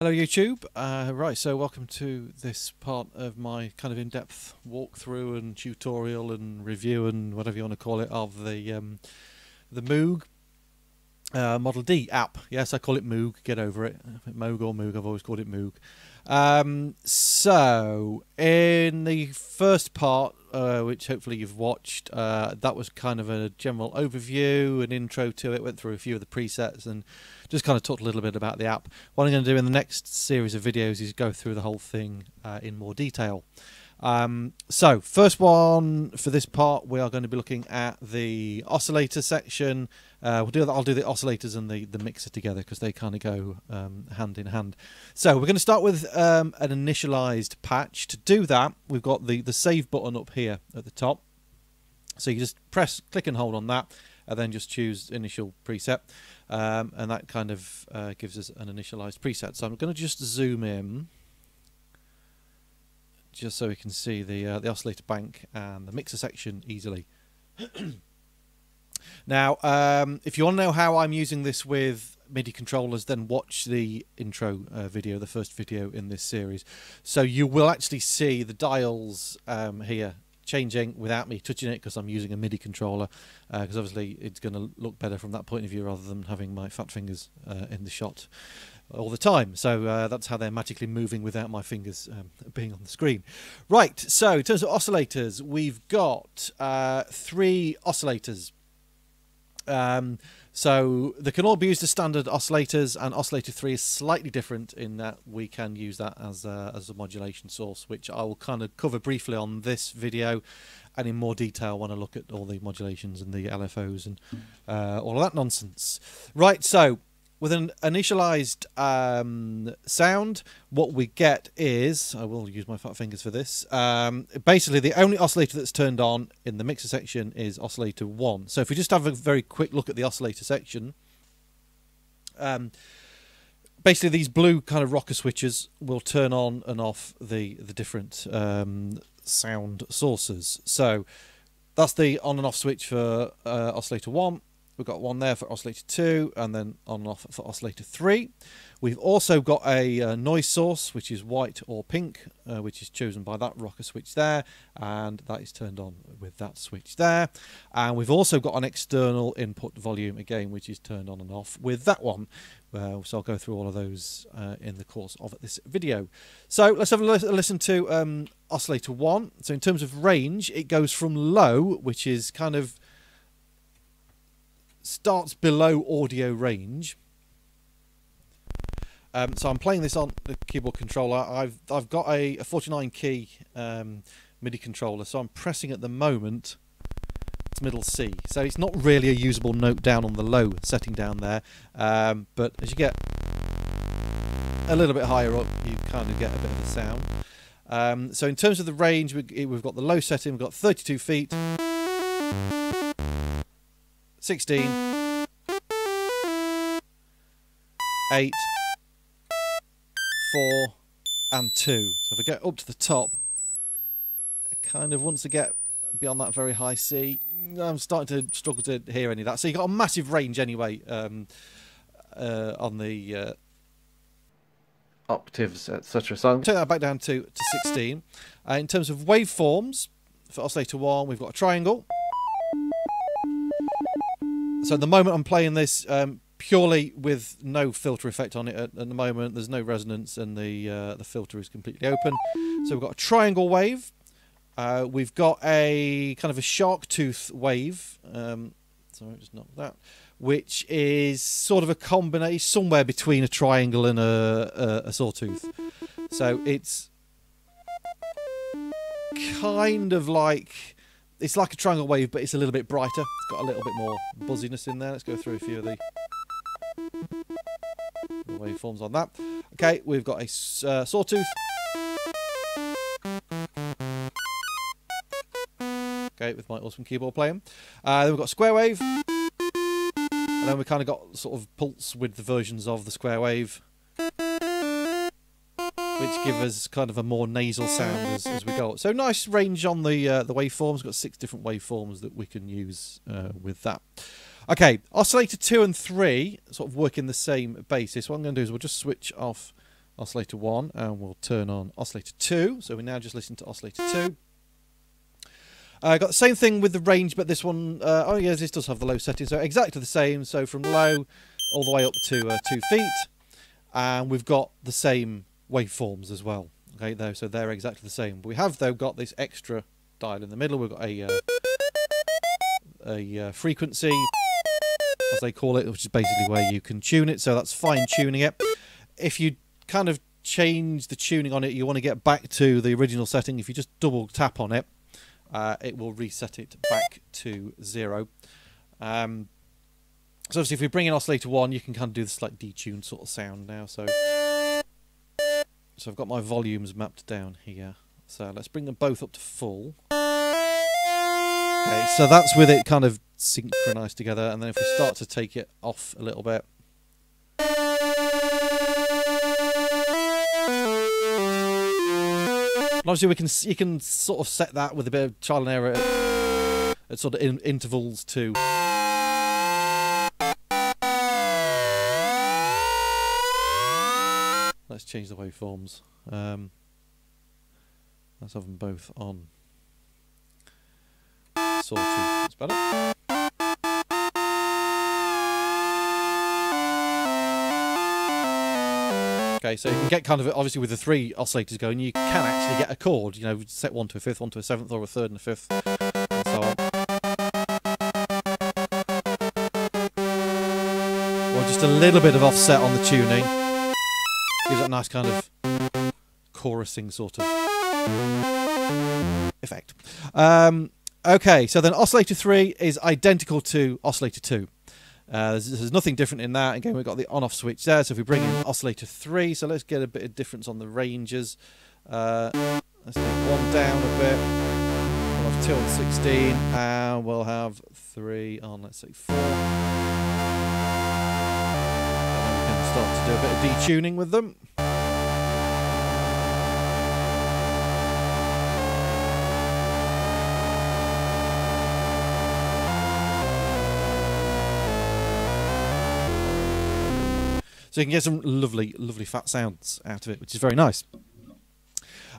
Hello YouTube. Right, so welcome to this part of my kind of in-depth walkthrough and tutorial and review and whatever you want to call it of the Moog Model D app. Yes, I call it Moog. Get over it. Moog or Moog. I've always called it Moog. So in the first part, which hopefully you've watched, that was kind of a general overview, an intro to it. Went through a few of the presets and just kind of talked a little bit about the app. What I'm going to do in the next series of videos is go through the whole thing in more detail. So first one for this part, we are going to be looking at the oscillator section. I'll do the oscillators and the mixer together because they kind of go hand in hand. So we're going to start with an initialized patch. To do that, we've got the save button up here at the top. So you just click and hold on that, and then just choose initial preset, and that kind of gives us an initialized preset. So I'm going to just zoom in, just so we can see the oscillator bank and the mixer section easily. Now, if you want to know how I'm using this with MIDI controllers, then watch the intro video, the first video in this series. So you will actually see the dials here changing without me touching it because I'm using a MIDI controller, because obviously it's going to look better from that point of view rather than having my fat fingers in the shot all the time. So that's how they're magically moving without my fingers being on the screen. Right, so in terms of oscillators, we've got 3 oscillators. So they can all be used as standard oscillators, and oscillator 3 is slightly different in that we can use that as a modulation source, which I will kind of cover briefly on this video and in more detail when I look at all the modulations and the LFOs and all of that nonsense. Right, so with an initialized sound, what we get is, I will use my fat fingers for this, basically the only oscillator that's turned on in the mixer section is oscillator 1. So if we just have a very quick look at the oscillator section, basically these blue kind of rocker switches will turn on and off the different sound sources. So that's the on and off switch for oscillator 1. We've got one there for oscillator 2, and then on and off for oscillator 3. We've also got a noise source, which is white or pink, which is chosen by that rocker switch there, and that is turned on with that switch there. And we've also got an external input volume again, which is turned on and off with that one. So I'll go through all of those in the course of this video. So let's have a listen to oscillator 1. So in terms of range, it goes from low, which is kind of starts below audio range. So I'm playing this on the keyboard controller. I've got a 49 key MIDI controller, so I'm pressing at the moment it's middle C. So it's not really a usable note down on the low setting down there, but as you get a little bit higher up, you kind of get a bit of the sound. So in terms of the range, we've got the low setting. We've got 32 feet. 16, 8, 4, and 2. So if I get up to the top, I kind of, once I get beyond that very high C, I'm starting to struggle to hear any of that. So you've got a massive range anyway on the octaves, etc. So I'm taking that back down to 16. In terms of waveforms, for oscillator 1, we've got a triangle. So at the moment I'm playing this purely with no filter effect on it at the moment. There's no resonance and the filter is completely open. So we've got a triangle wave. We've got a kind of a shark tooth wave. Sorry, just knock that. Which is sort of a combination, somewhere between a triangle and a sawtooth. So it's kind of like... It's like a triangle wave, but it's a little bit brighter. It's got a little bit more buzziness in there. Let's go through a few of the waveforms on that. Okay, we've got a sawtooth. Okay, with my awesome keyboard playing. Then we've got square wave. And then we kind of got sort of pulse with the versions of the square wave, which give us kind of a more nasal sound as we go. So nice range on the waveforms. We've got 6 different waveforms that we can use with that. Okay, oscillator 2 and 3 sort of work in the same basis. What I'm going to do is we'll just switch off oscillator 1 and we'll turn on oscillator 2. So we now just listen to oscillator 2. Got the same thing with the range, but this one, oh yes, this does have the low setting, so exactly the same. So from low all the way up to 2 feet, and we've got the same waveforms as well. Okay, though, so they're exactly the same. But we have though got this extra dial in the middle. We've got a frequency, as they call it, which is basically where you can tune it. So that's fine tuning it. If you kind of change the tuning on it, you want to get back to the original setting. If you just double tap on it, it will reset it back to 0. So obviously if we bring in oscillator 1, you can kind of do this like detuned sort of sound now. So I've got my volumes mapped down here. So let's bring them both up to full. Okay, so that's with it kind of synchronized together. And then if we start to take it off a little bit. And obviously you can sort of set that with a bit of trial and error at sort of intervals too. Let's change the waveforms. Let's have them both on. Sawtooth, that's better. Okay, so you can get kind of, obviously with the 3 oscillators going, you can actually get a chord, you know, set 1 to a 5th, 1 to a 7th, or a 3rd and a 5th, and so on. Or just a little bit of offset on the tuning. Gives it a nice kind of chorusing sort of effect. Okay, so then oscillator 3 is identical to oscillator 2. There's nothing different in that. Again, we've got the on-off switch there. So if we bring in oscillator 3, so let's get a bit of difference on the ranges. Let's take 1 down a bit. We'll have 2 on 16, and we'll have 3 on, let's say, 4. And we can start to do a bit of detuning with them. So you can get some lovely, lovely fat sounds out of it, which is very nice.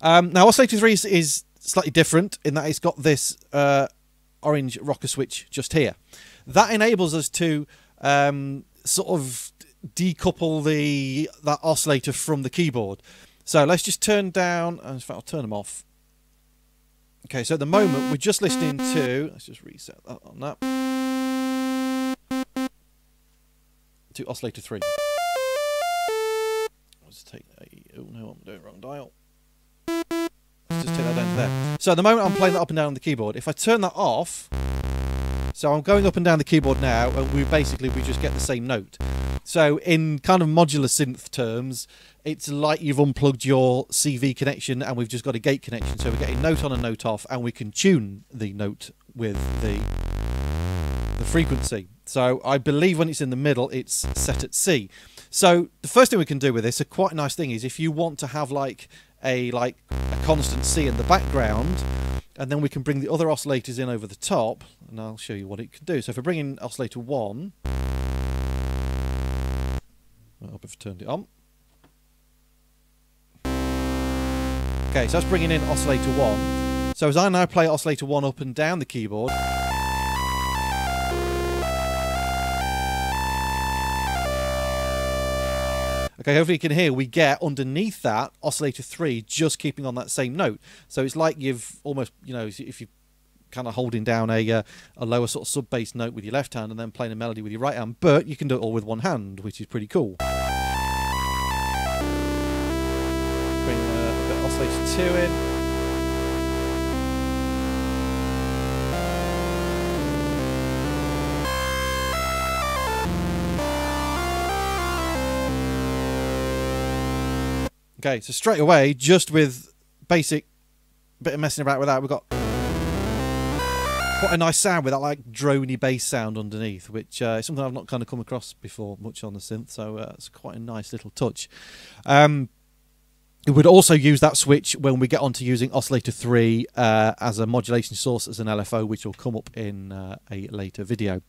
Now, oscillator 3 is slightly different in that it's got this orange rocker switch just here. That enables us to sort of decouple that oscillator from the keyboard. So let's just turn down, in fact, I'll turn them off. Okay, so at the moment, we're just listening to, let's just reset that on that, to oscillator 3. Oh no, I'm doing wrong dial. Let's just take that down to there. So at the moment I'm playing that up and down on the keyboard. If I turn that off, so I'm going up and down the keyboard now, and we just get the same note. So in kind of modular synth terms, it's like you've unplugged your CV connection and we've just got a gate connection. So we're getting note on and note off, and we can tune the note with the frequency. So I believe when it's in the middle, it's set at C. So the first thing we can do with this, a quite nice thing, is if you want to have like a constant C in the background, and then we can bring the other oscillators in over the top, and I'll show you what it can do. So if I bring in oscillator 1, I hope I've turned it on. Okay, so that's bringing in oscillator 1. So as I now play oscillator 1 up and down the keyboard, okay, hopefully you can hear we get underneath that oscillator 3 just keeping on that same note. So it's like you've almost, you know, if you're kind of holding down a lower sort of sub-bass note with your left hand and then playing a melody with your right hand, but you can do it all with one hand, which is pretty cool. Bring a bit of oscillator 2 in. Okay, so straight away, just with basic bit of messing about with that, we've got quite a nice sound with that like droney bass sound underneath, which is something I've not kind of come across before much on the synth, so it's quite a nice little touch. We would also use that switch when we get onto using oscillator 3 as a modulation source, as an LFO, which will come up in a later video.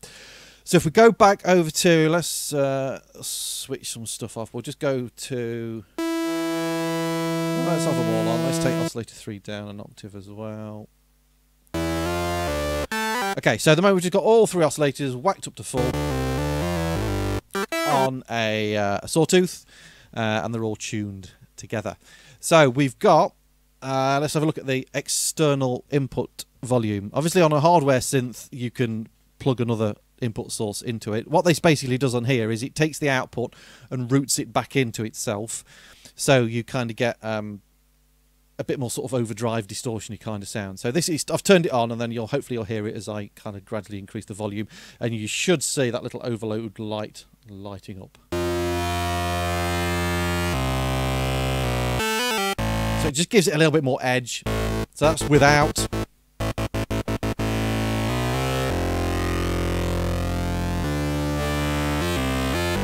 So if we go back over to, let's switch some stuff off. We'll just go to Let's have them all on. Let's take oscillator 3 down an octave as well. Okay, so at the moment we've just got all 3 oscillators whacked up to full on a sawtooth, and they're all tuned together. So we've got, let's have a look at the external input volume. Obviously on a hardware synth you can plug another input source into it. What this basically does on here is it takes the output and routes it back into itself, so you kind of get a bit more sort of overdrive distortion-y kind of sound. So this is, I've turned it on, and then hopefully you'll hear it as I kind of gradually increase the volume, and you should see that little overload light lighting up. So it just gives it a little bit more edge. So that's without.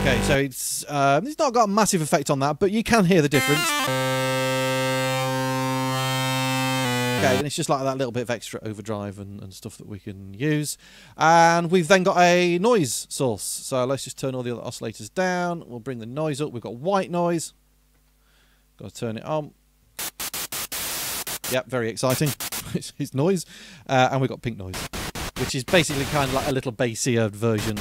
Okay, so it's not got a massive effect on that, but you can hear the difference. Okay, and it's just like that little bit of extra overdrive and stuff that we can use. And we've then got a noise source. So let's just turn all the other oscillators down. We'll bring the noise up. We've got white noise. Got to turn it on. Yep, very exciting. It's noise. And we've got pink noise, which is basically kind of like a little bassier version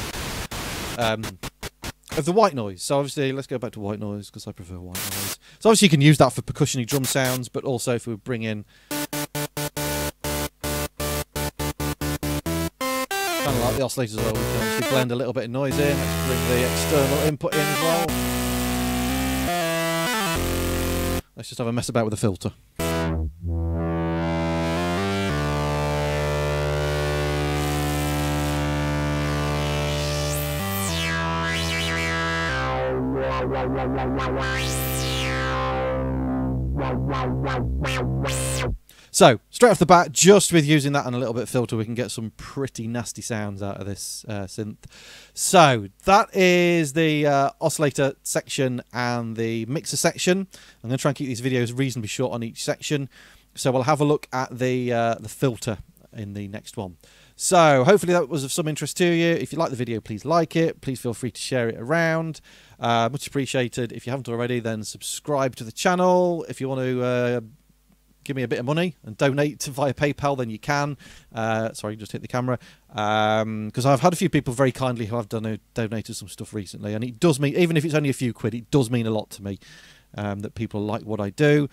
of the white noise. So obviously, let's go back to white noise because I prefer white noise. So obviously you can use that for percussion-y drum sounds, but also if we bring in kind of like the oscillators as well, we can obviously blend a little bit of noise in. Let's bring the external input in as well. Let's just have a mess about with the filter. So, straight off the bat, just with using that and a little bit of filter, we can get some pretty nasty sounds out of this synth. So, that is the oscillator section and the mixer section. I'm going to try and keep these videos reasonably short on each section. So, we'll have a look at the filter in the next one. So, hopefully that was of some interest to you. If you like the video, please like it. Please feel free to share it around. Much appreciated. If you haven't already, then subscribe to the channel. If you want to give me a bit of money and donate via PayPal, then you can. Sorry, just hit the camera. Because I've had a few people very kindly who have donated some stuff recently, and it does mean, even if it's only a few quid, it does mean a lot to me that people like what I do.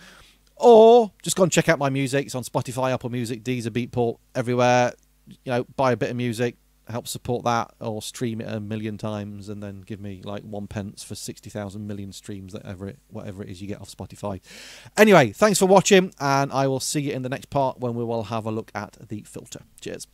Or just go and check out my music. It's on Spotify, Apple Music, Deezer, Beatport, everywhere. You know, buy a bit of music, help support that, or stream it 1,000,000 times and then give me like 1 pence for 60,000 million streams, whatever it is you get off Spotify. Anyway, thanks for watching, and I will see you in the next part when we will have a look at the filter. Cheers.